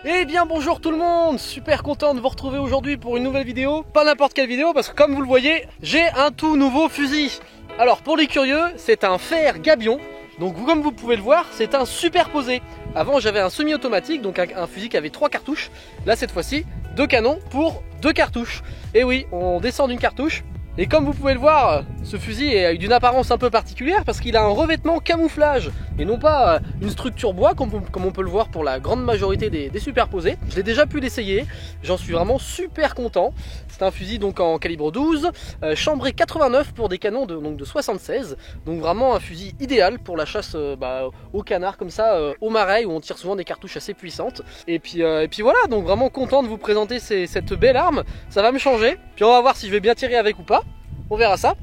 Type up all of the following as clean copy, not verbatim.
Eh bien bonjour tout le monde, super content de vous retrouver aujourd'hui pour une nouvelle vidéo. Pas n'importe quelle vidéo parce que comme vous le voyez, j'ai un tout nouveau fusil. Alors pour les curieux, c'est un fer gabion. Donc comme vous pouvez le voir, c'est un superposé. Avant j'avais un semi-automatique, donc un fusil qui avait 3 cartouches. Là cette fois-ci, 2 canons pour 2 cartouches. Et oui, on descend d'une cartouche. Et comme vous pouvez le voir, ce fusil est d'une apparence un peu particulière parce qu'il a un revêtement camouflage et non pas une structure bois comme on peut le voir pour la grande majorité des superposés. Je l'ai déjà pu l'essayer, j'en suis vraiment super content. C'est un fusil donc en calibre 12, chambré 89 pour des canons de 76. Donc vraiment un fusil idéal pour la chasse au canard comme ça, au marais où on tire souvent des cartouches assez puissantes. Et puis voilà, donc vraiment content de vous présenter cette belle arme. Ça va me changer, puis on va voir si je vais bien tirer avec ou pas. On verra ça.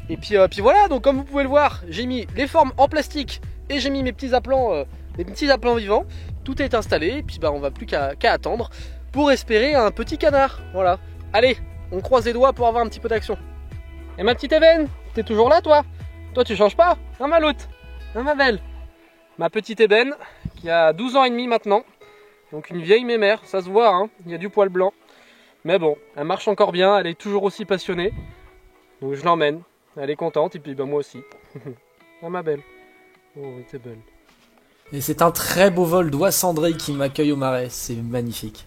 Et puis voilà, donc comme vous pouvez le voir, j'ai mis les formes en plastique et j'ai mis mes petits aplants vivants. Tout est installé, et puis on va plus qu'à attendre pour espérer un petit canard. Voilà. Allez, on croise les doigts pour avoir un petit peu d'action. Et ma petite Ébène, t'es toujours là toi? Toi tu changes pas? Hein ma loutre? Hein ma belle? Ma petite Ébène, qui a 12 ans et demi maintenant. Donc une vieille mémère, ça se voit, hein, il y a du poil blanc. Mais bon, elle marche encore bien, elle est toujours aussi passionnée. Donc je l'emmène, elle est contente et puis moi aussi. Ah ma belle. Oh t'es belle. Et c'est un très beau vol d'oie cendrée qui m'accueille au marais, c'est magnifique.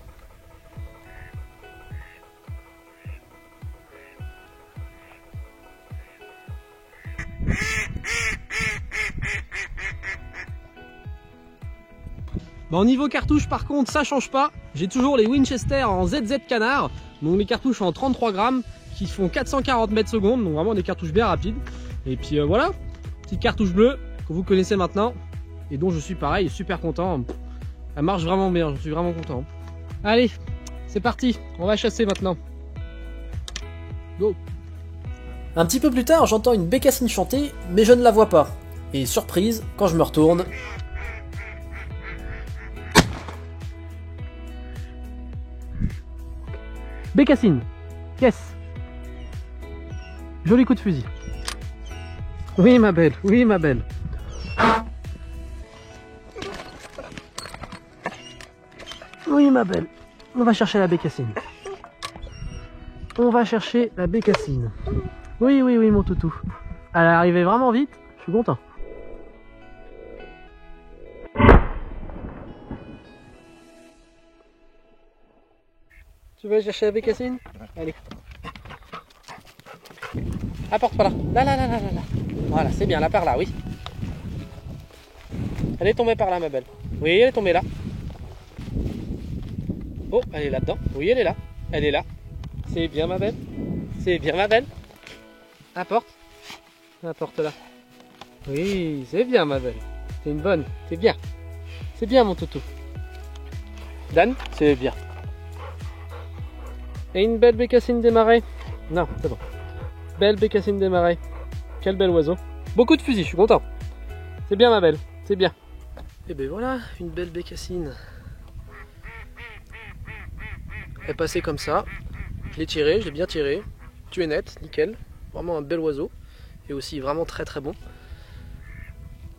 Bon, niveau cartouche par contre ça change pas. J'ai toujours les Winchester en ZZ canard. Donc les cartouches en 33 grammes qui font 440 mètres secondes. Donc vraiment des cartouches bien rapides. Et puis voilà, petite cartouche bleue que vous connaissez maintenant. Et dont je suis pareil super content. Elle marche vraiment bien, je suis vraiment content. Allez, c'est parti, on va chasser maintenant. Go. Un petit peu plus tard, j'entends une bécassine chanter, mais je ne la vois pas. Et surprise, quand je me retourne... Bécassine, yes. Joli coup de fusil. Oui ma belle, oui ma belle. Oui ma belle, on va chercher la bécassine. On va chercher la bécassine. Oui oui oui mon toutou. Elle est arrivée vraiment vite, je suis content. Tu veux chercher la bécassine? Allez. Apporte par là. Là. Voilà, c'est bien, là par là, oui. Elle est tombée par là, ma belle. Oui, elle est tombée là. Oh, elle est là-dedans. Oui, elle est là. Elle est là. C'est bien, ma belle. C'est bien, ma belle. Apporte. Apporte là. Oui, c'est bien, ma belle. C'est une bonne. C'est bien. C'est bien, mon toutou. Dan, c'est bien. Et une belle bécassine des marais. Non, c'est bon. Belle bécassine des marais. Quel bel oiseau. Beaucoup de fusils, je suis content. C'est bien ma belle, c'est bien. Et ben voilà, une belle bécassine. Elle est passée comme ça. Je l'ai tiré, je l'ai bien tiré. Tu es net, nickel. Vraiment un bel oiseau. Et aussi vraiment très très bon.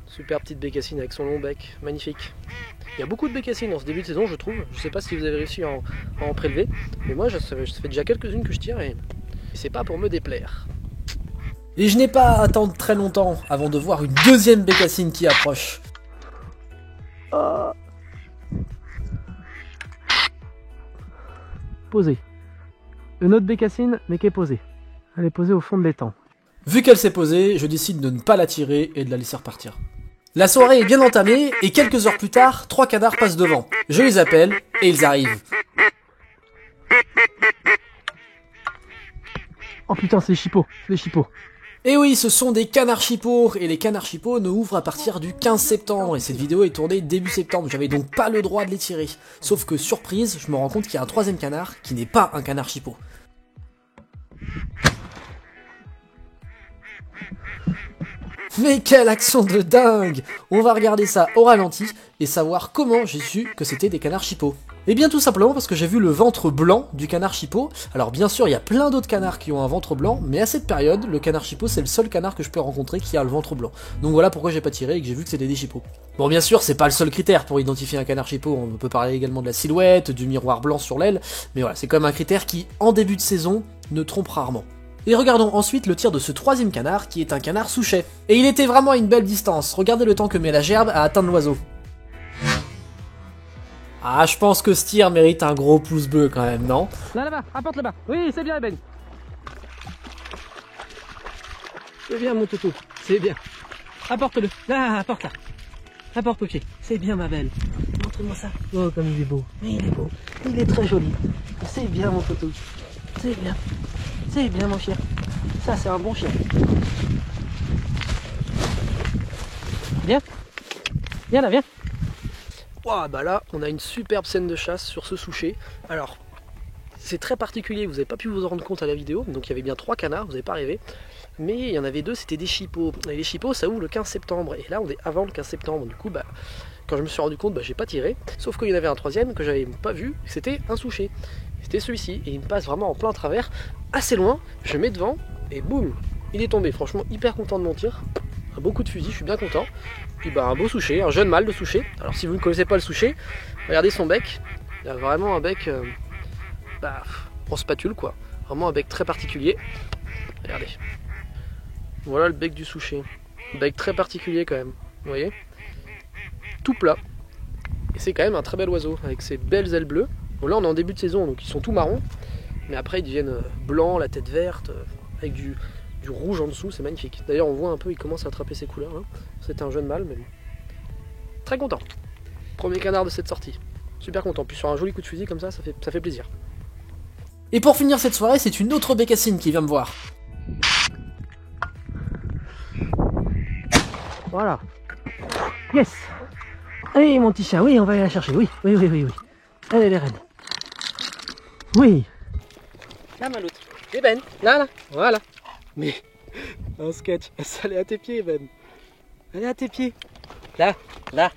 Super petite bécassine avec son long bec, magnifique. Il y a beaucoup de bécassines en ce début de saison, je trouve. Je sais pas si vous avez réussi à en prélever, mais moi, ça fait déjà quelques-unes que je tire et c'est pas pour me déplaire. Et je n'ai pas à attendre très longtemps avant de voir une deuxième bécassine qui approche. Oh. Posée. Une autre bécassine, mais qui est posée. Elle est posée au fond de l'étang. Vu qu'elle s'est posée, je décide de ne pas la tirer et de la laisser repartir. La soirée est bien entamée et quelques heures plus tard, 3 canards passent devant. Je les appelle et ils arrivent. Oh putain, c'est les chipots, les chipots. Et oui, ce sont des canards chipots et les canards chipots ne ouvrent à partir du 15 septembre et cette vidéo est tournée début septembre. J'avais donc pas le droit de les tirer. Sauf que surprise, je me rends compte qu'il y a un troisième canard qui n'est pas un canard chipot. Mais quelle action de dingue! On va regarder ça au ralenti et savoir comment j'ai su que c'était des canards chipots. Eh bien tout simplement parce que j'ai vu le ventre blanc du canard chipot. Alors bien sûr il y a plein d'autres canards qui ont un ventre blanc, mais à cette période, le canard chipot c'est le seul canard que je peux rencontrer qui a le ventre blanc. Donc voilà pourquoi j'ai pas tiré et que j'ai vu que c'était des chipots. Bon bien sûr c'est pas le seul critère pour identifier un canard chipot, on peut parler également de la silhouette, du miroir blanc sur l'aile, mais voilà c'est quand même un critère qui en début de saison ne trompe rarement. Et regardons ensuite le tir de ce troisième canard qui est un canard souchet. Et il était vraiment à une belle distance, regardez le temps que met la gerbe à atteindre l'oiseau. Ah, je pense que ce tir mérite un gros pouce bleu quand même, non? Là-bas, apporte là-bas. Oui, c'est bien, Eben. C'est bien, mon toutou. C'est bien. Apporte-le. Là, apporte là. Apporte, ok. C'est bien, ma belle. Montre-moi ça. Oh, comme il est beau. Mais il est beau. Il est très joli. C'est bien, mon toutou. C'est bien. C'est bien, mon chien. Ça, c'est un bon chien. Viens. Viens là, viens. Wow, bah là, on a une superbe scène de chasse sur ce souchet. Alors, c'est très particulier, vous n'avez pas pu vous en rendre compte à la vidéo. Donc il y avait bien 3 canards, vous n'avez pas rêvé. Mais il y en avait 2, c'était des chipots. Et les chipots, ça ouvre le 15 septembre. Et là, on est avant le 15 septembre. Du coup, bah, quand je me suis rendu compte, bah, j'ai pas tiré. Sauf qu'il y en avait un troisième que j'avais pas vu, c'était un souchet. C'était celui-ci. Et il me passe vraiment en plein travers, assez loin. Je mets devant, et boum, il est tombé. Franchement, hyper content de mon tir. Beaucoup de fusils, je suis bien content. Puis bah un beau souchet, un jeune mâle de souchet. Alors si vous ne connaissez pas le souchet, regardez son bec. Il a vraiment un bec en spatule quoi. Vraiment un bec très particulier. Regardez. Voilà le bec du souchet. Bec très particulier quand même. Vous voyez? Tout plat. Et c'est quand même un très bel oiseau avec ses belles ailes bleues. Bon là on est en début de saison donc ils sont tout marrons. Mais après ils deviennent blancs, la tête verte, avec du rouge en dessous, c'est magnifique. D'ailleurs on voit un peu, il commence à attraper ses couleurs. Hein. C'est un jeune mâle, mais très content. Premier canard de cette sortie. Super content. Puis sur un joli coup de fusil comme ça fait plaisir. Et pour finir cette soirée, c'est une autre bécassine qui vient me voir. Voilà. Yes. Allez mon petit chat, oui on va aller la chercher, oui. Elle est reine. Oui. Là ma loutre. Et Ben, là, voilà. Mais, un sketch, elle est à tes pieds, Ben. Elle est à tes pieds. Là, voilà.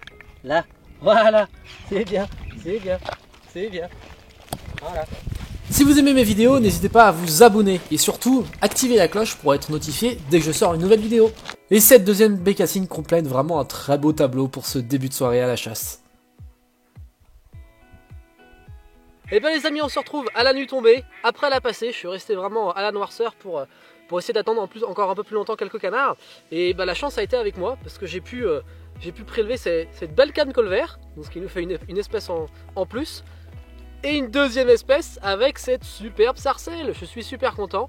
C'est bien. Voilà. Si vous aimez mes vidéos, n'hésitez pas à vous abonner et surtout activer la cloche pour être notifié dès que je sors une nouvelle vidéo. Et cette deuxième bécassine complète vraiment un très beau tableau pour ce début de soirée à la chasse. Et bien les amis, on se retrouve à la nuit tombée, après la passée. Je suis resté vraiment à la noirceur pour essayer d'attendre encore un peu plus longtemps quelques canards. Et bah, la chance a été avec moi parce que j'ai pu prélever cette belle canne colvert, donc ce qui nous fait une espèce en plus. Et une deuxième espèce avec cette superbe sarcelle. Je suis super content.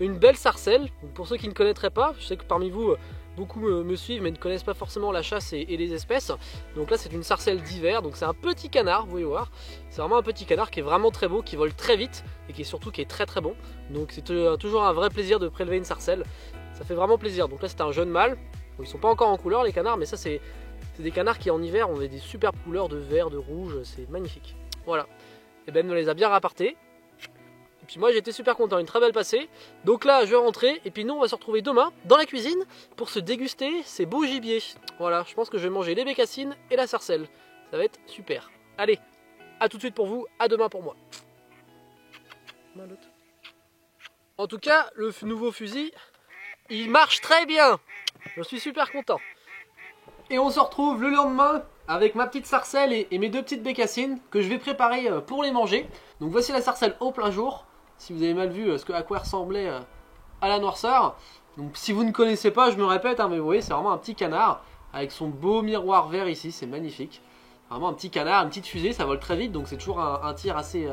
Une belle sarcelle. Pour ceux qui ne connaîtraient pas, je sais que parmi vous, beaucoup me suivent mais ne connaissent pas forcément la chasse et les espèces. Donc là c'est une sarcelle d'hiver, donc c'est un petit canard, vous pouvez voir. C'est vraiment un petit canard qui est vraiment très beau, qui vole très vite et qui est très très bon. Donc c'est toujours un vrai plaisir de prélever une sarcelle. Ça fait vraiment plaisir. Donc là c'est un jeune mâle. Bon, ils sont pas encore en couleur les canards, mais ça c'est des canards qui en hiver ont des superbes couleurs de vert, de rouge, c'est magnifique. Voilà. Et Ben me les a bien rapportés. Et puis moi j'étais super content, une très belle passée. Donc là je vais rentrer et puis nous on va se retrouver demain dans la cuisine pour se déguster ces beaux gibiers. Voilà, je pense que je vais manger les bécassines et la sarcelle. Ça va être super. Allez, à tout de suite pour vous, à demain pour moi. En tout cas, le nouveau fusil, il marche très bien. Je suis super content. Et on se retrouve le lendemain avec ma petite sarcelle et mes 2 petites bécassines que je vais préparer pour les manger. Donc voici la sarcelle au plein jour. Si vous avez mal vu à quoi ressemblait à la noirceur. Donc si vous ne connaissez pas, je me répète, hein, mais vous voyez c'est vraiment un petit canard avec son beau miroir vert ici, c'est magnifique. Vraiment un petit canard, une petite fusée, ça vole très vite, donc c'est toujours un tir assez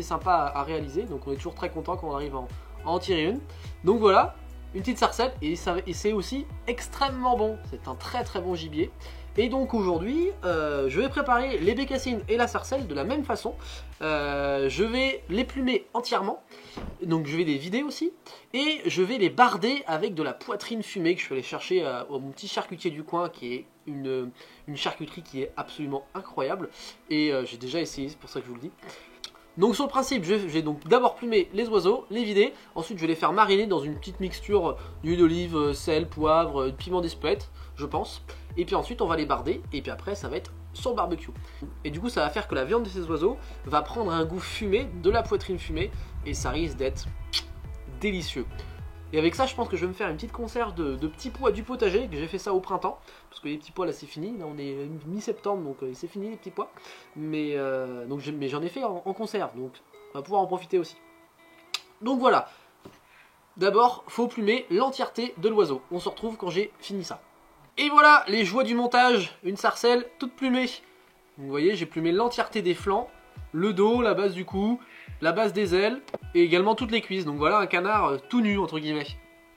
sympa à réaliser. Donc on est toujours très content quand on arrive à en tirer une. Donc voilà, une petite sarcelle et c'est aussi extrêmement bon. C'est un très très bon gibier. Et donc aujourd'hui, je vais préparer les bécassines et la sarcelle de la même façon. Je vais les plumer entièrement, donc je vais les vider aussi. Et je vais les barder avec de la poitrine fumée que je vais aller chercher au mon petit charcutier du coin qui est une charcuterie qui est absolument incroyable. Et j'ai déjà essayé, c'est pour ça que je vous le dis. Donc sur le principe, je vais donc d'abord plumer les oiseaux, les vider. Ensuite je vais les faire mariner dans une petite mixture d'huile d'olive, sel, poivre, piment d'Espelette, je pense. Et puis ensuite on va les barder, et puis après ça va être sur le barbecue. Et du coup ça va faire que la viande de ces oiseaux va prendre un goût fumé, de la poitrine fumée, et ça risque d'être délicieux. Et avec ça je pense que je vais me faire une petite conserve de petits pois du potager, que j'ai fait ça au printemps, parce que les petits pois là c'est fini, là on est mi-septembre donc c'est fini les petits pois, mais j'en ai fait en conserve, donc on va pouvoir en profiter aussi. Donc voilà, d'abord faut plumer l'entièreté de l'oiseau, on se retrouve quand j'ai fini ça. Et voilà les joies du montage, une sarcelle toute plumée. Vous voyez, j'ai plumé l'entièreté des flancs, le dos, la base du cou, la base des ailes et également toutes les cuisses. Donc voilà un canard tout nu entre guillemets.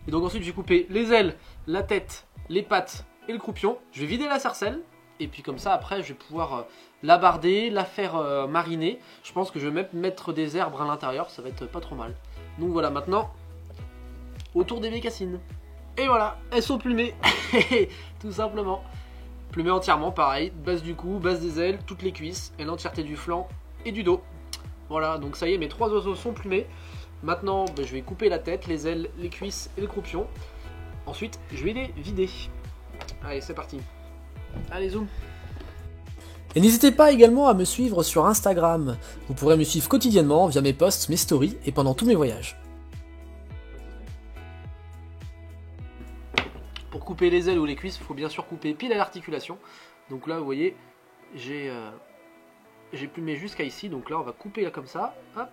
Et donc ensuite j'ai coupé les ailes, la tête, les pattes et le croupion. Je vais vider la sarcelle et puis comme ça après je vais pouvoir la barder, la faire mariner. Je pense que je vais même mettre des herbes à l'intérieur, ça va être pas trop mal. Donc voilà, maintenant autour des bécassines. Et voilà, elles sont plumées, tout simplement. Plumées entièrement, pareil, base du cou, base des ailes, toutes les cuisses, et l'entièreté du flanc et du dos. Voilà, donc ça y est, mes 3 oiseaux sont plumés. Maintenant, je vais couper la tête, les ailes, les cuisses et le croupion. Ensuite, je vais les vider. Allez, c'est parti. Allez, zoom. Et n'hésitez pas également à me suivre sur Instagram. Vous pourrez me suivre quotidiennement via mes posts, mes stories et pendant tous mes voyages. Pour couper les ailes ou les cuisses, il faut bien sûr couper pile à l'articulation. Donc là, vous voyez, j'ai plumé jusqu'à ici. Donc là, on va couper là comme ça. Hop.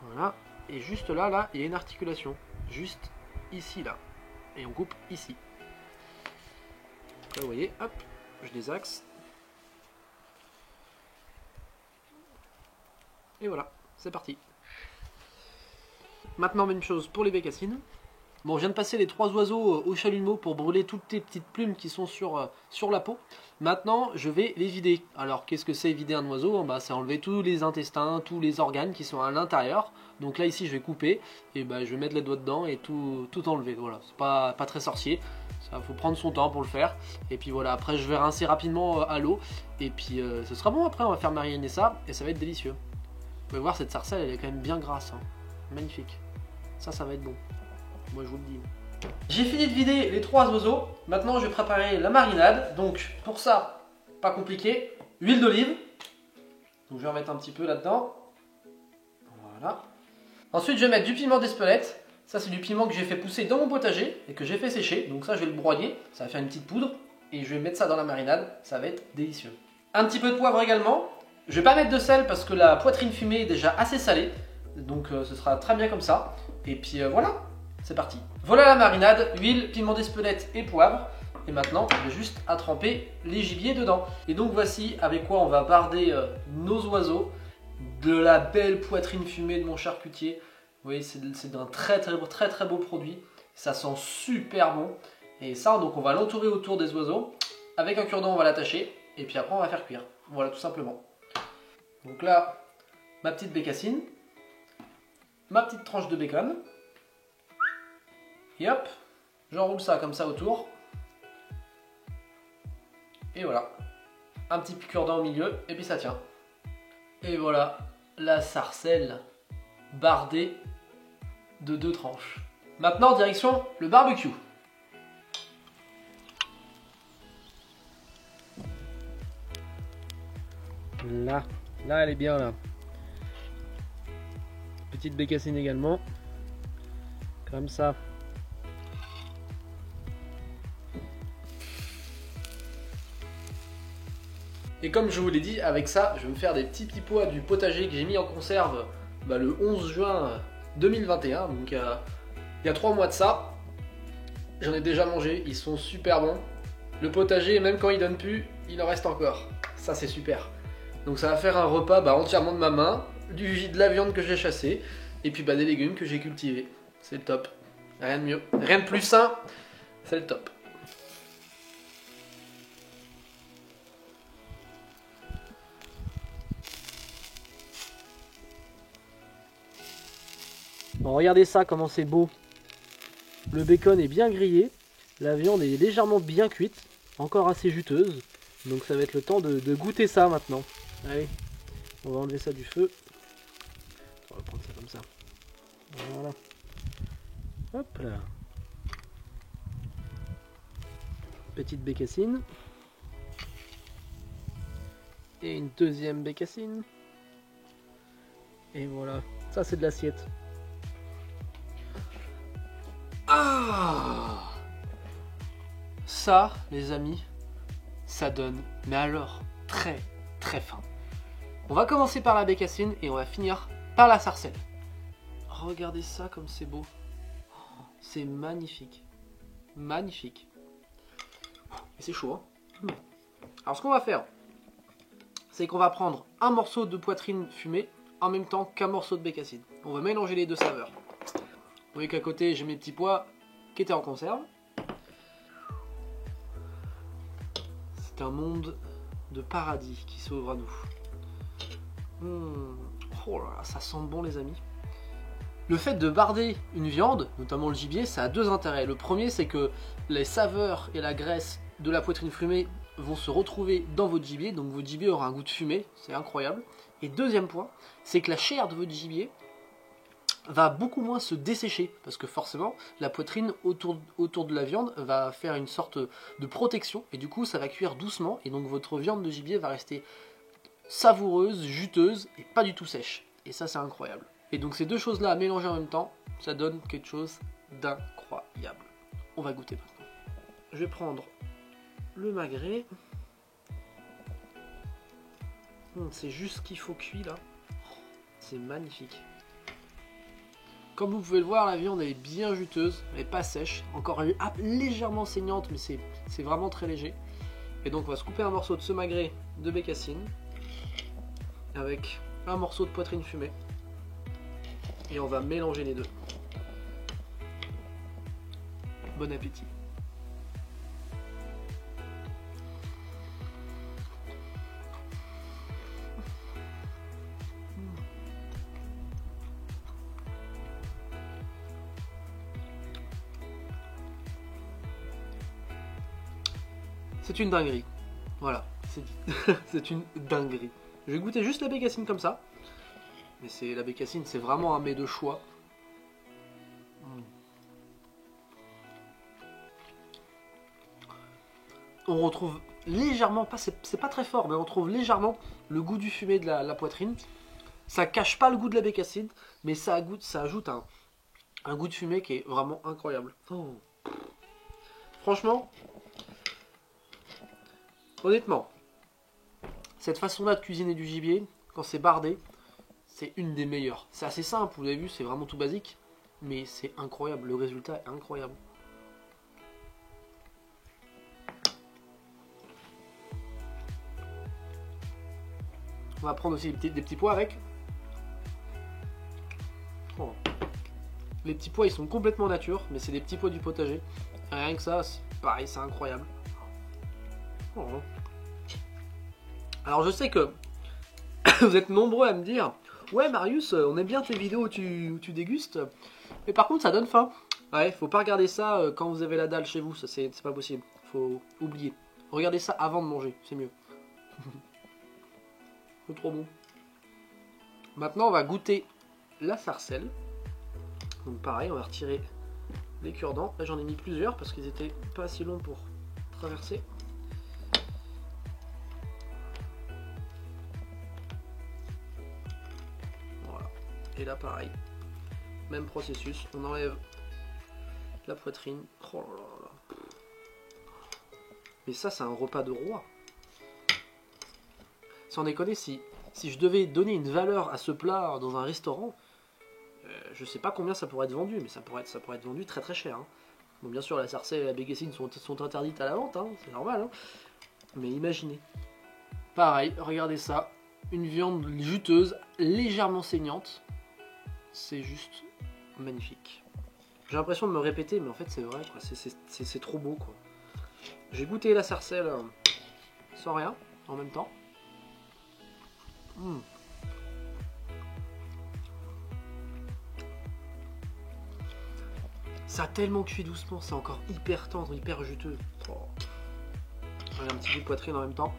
Voilà. Et juste là, il y a une articulation. Juste ici, là. Et on coupe ici. Donc là, vous voyez, hop, je les axe. Et voilà, c'est parti. Maintenant, même chose pour les bécassines. Bon, je viens de passer les 3 oiseaux au chalumeau pour brûler toutes les petites plumes qui sont sur la peau. Maintenant, je vais les vider. Alors, qu'est-ce que c'est vider un oiseau? C'est enlever tous les intestins, tous les organes qui sont à l'intérieur. Donc là, ici, je vais couper et je vais mettre les doigts dedans et tout enlever. Voilà, c'est pas très sorcier. Ça, faut prendre son temps pour le faire. Et puis voilà, après, je vais rincer rapidement à l'eau. Et puis, ce sera bon. Après, on va faire mariner ça et ça va être délicieux. Vous pouvez voir, cette sarcelle, elle est quand même bien grasse. Hein. Magnifique. Ça va être bon. Moi je vous le dis. J'ai fini de vider les 3 oiseaux. Maintenant je vais préparer la marinade. Donc pour ça, pas compliqué, huile d'olive. Donc je vais en mettre un petit peu là-dedans. Voilà. Ensuite je vais mettre du piment d'Espelette. Ça c'est du piment que j'ai fait pousser dans mon potager et que j'ai fait sécher. Donc ça je vais le broyer, ça va faire une petite poudre. Et je vais mettre ça dans la marinade, ça va être délicieux. Un petit peu de poivre également. Je vais pas mettre de sel parce que la poitrine fumée est déjà assez salée. Donc ce sera très bien comme ça. Et puis voilà. C'est parti. Voilà la marinade, huile, piment d'Espelette et poivre. Et maintenant, on a juste à tremper les gibiers dedans. Et donc voici avec quoi on va barder nos oiseaux. De la belle poitrine fumée de mon charcutier. Vous voyez, c'est d'un très beau produit. Ça sent super bon. Et ça, donc on va l'entourer autour des oiseaux. Avec un cure-dent, on va l'attacher. Et puis après, on va faire cuire. Voilà, tout simplement. Donc là, ma petite bécassine. Ma petite tranche de bacon. Et hop, j'enroule ça comme ça autour. Et voilà. Un petit cure-dent au milieu, et puis ça tient. Et voilà, la sarcelle bardée de 2 tranches. Maintenant, direction le barbecue. Là elle est bien là. Petite bécassine également. Comme ça. Et comme je vous l'ai dit, avec ça, je vais me faire des petits pipois du potager que j'ai mis en conserve le 11 juin 2021, donc il y a 3 mois de ça. J'en ai déjà mangé, ils sont super bons. Le potager, même quand il donne plus, il en reste encore. Ça c'est super. Donc ça va faire un repas entièrement de ma main, de la viande que j'ai chassée, et puis des légumes que j'ai cultivés. C'est le top. Rien de mieux. Rien de plus sain, c'est le top. Bon, regardez ça, comment c'est beau. Le bacon est bien grillé, la viande est légèrement bien cuite, encore assez juteuse. Donc ça va être le temps de goûter ça maintenant. Allez, on va enlever ça du feu. On va prendre ça comme ça. Voilà. Hop là. petite bécassine. Et une deuxième bécassine. Et voilà, ça c'est de l'assiette. Ah! Ça, les amis, ça donne, mais alors, très très fin. On va commencer par la bécassine et on va finir par la sarcelle. Regardez ça comme c'est beau. C'est magnifique. Magnifique. Et c'est chaud, hein. Alors ce qu'on va faire, c'est qu'on va prendre un morceau de poitrine fumée en même temps qu'un morceau de bécassine. On va mélanger les deux saveurs. Vous voyez qu'à côté, j'ai mes petits pois qui étaient en conserve. C'est un monde de paradis qui s'ouvre à nous. Oh là là, ça sent bon les amis. Le fait de barder une viande, notamment le gibier, ça a deux intérêts. Le premier, c'est que les saveurs et la graisse de la poitrine fumée vont se retrouver dans votre gibier, donc votre gibier aura un goût de fumée, c'est incroyable. Et deuxième point, c'est que la chair de votre gibier va beaucoup moins se dessécher, parce que forcément, la poitrine autour de la viande va faire une sorte de protection, et du coup ça va cuire doucement, et donc votre viande de gibier va rester savoureuse, juteuse, et pas du tout sèche. Et ça c'est incroyable. Et donc ces deux choses-là à mélanger en même temps, ça donne quelque chose d'incroyable. On va goûter maintenant. Je vais prendre le magret. C'est juste ce qu'il faut cuire là. C'est magnifique. Comme vous pouvez le voir, la viande elle est bien juteuse, elle n'est pas sèche, encore légèrement saignante, mais c'est vraiment très léger. Et donc on va se couper un morceau de ce magret de bécassine avec un morceau de poitrine fumée. Et on va mélanger les deux. Bon appétit. C'est une dinguerie. Voilà, c'est dit. C'est une dinguerie. Je vais goûter juste la bécassine comme ça. Mais la bécassine, c'est vraiment un mets de choix. On retrouve légèrement, c'est pas très fort, mais on retrouve légèrement le goût du fumé de la poitrine. Ça cache pas le goût de la bécassine, mais ça ajoute un goût de fumé qui est vraiment incroyable. Oh. Franchement, honnêtement, cette façon-là de cuisiner du gibier, quand c'est bardé, c'est une des meilleures. C'est assez simple, vous avez vu, c'est vraiment tout basique, mais c'est incroyable, le résultat est incroyable. On va prendre aussi des petits pois avec. Oh. Les petits pois, ils sont complètement nature, mais c'est des petits pois du potager. Rien que ça, c'est pareil, c'est incroyable. Oh. Alors je sais que vous êtes nombreux à me dire « Ouais Marius, on aime bien tes vidéos où tu dégustes, mais par contre ça donne faim. » Ouais, faut pas regarder ça quand vous avez la dalle chez vous, ça c'est pas possible. Faut oublier. Regardez ça avant de manger, c'est mieux. C'est trop bon. Maintenant on va goûter la sarcelle. Donc pareil, on va retirer les cure-dents. Là j'en ai mis plusieurs parce qu'ils étaient pas assez longs pour traverser. Voilà. Et là pareil, même processus, on enlève la poitrine. Oh là là là. Mais ça c'est un repas de roi. Sans déconner, si je devais donner une valeur à ce plat dans un restaurant, je sais pas combien ça pourrait être vendu, mais ça pourrait être vendu très très cher. Hein. Bon, bien sûr, la sarcelle et la bécassine sont interdites à la vente, hein, c'est normal. Hein. Mais imaginez. Pareil, regardez ça. Une viande juteuse, légèrement saignante. C'est juste magnifique. J'ai l'impression de me répéter, mais en fait c'est vrai, c'est trop beau. Quoi. J'ai goûté la sarcelle sans rien, en même temps. Ça a tellement cuit doucement, c'est encore hyper tendre, hyper juteux. Oh. Un petit bout de poitrine en même temps.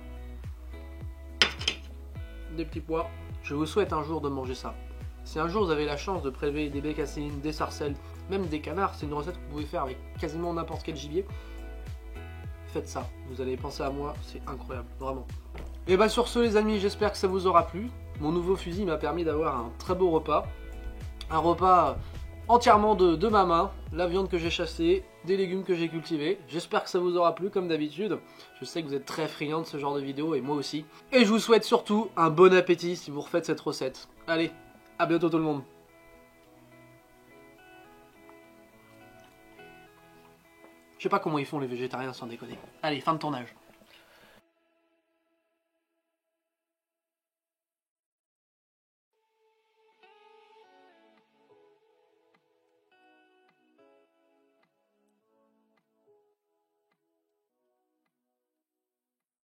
Des petits pois. Je vous souhaite un jour de manger ça. Si un jour vous avez la chance de prélever des bécassines, des sarcelles, même des canards, c'est une recette que vous pouvez faire avec quasiment n'importe quel gibier. faites ça. Vous allez penser à moi, c'est incroyable, vraiment. Et bah sur ce les amis, j'espère que ça vous aura plu. Mon nouveau fusil m'a permis d'avoir un très beau repas. Un repas entièrement de ma main, la viande que j'ai chassée, des légumes que j'ai cultivés. J'espère que ça vous aura plu comme d'habitude. Je sais que vous êtes très friands de ce genre de vidéo et moi aussi. Et je vous souhaite surtout un bon appétit si vous refaites cette recette. Allez, à bientôt tout le monde. Je sais pas comment ils font les végétariens sans déconner. Allez, fin de tournage.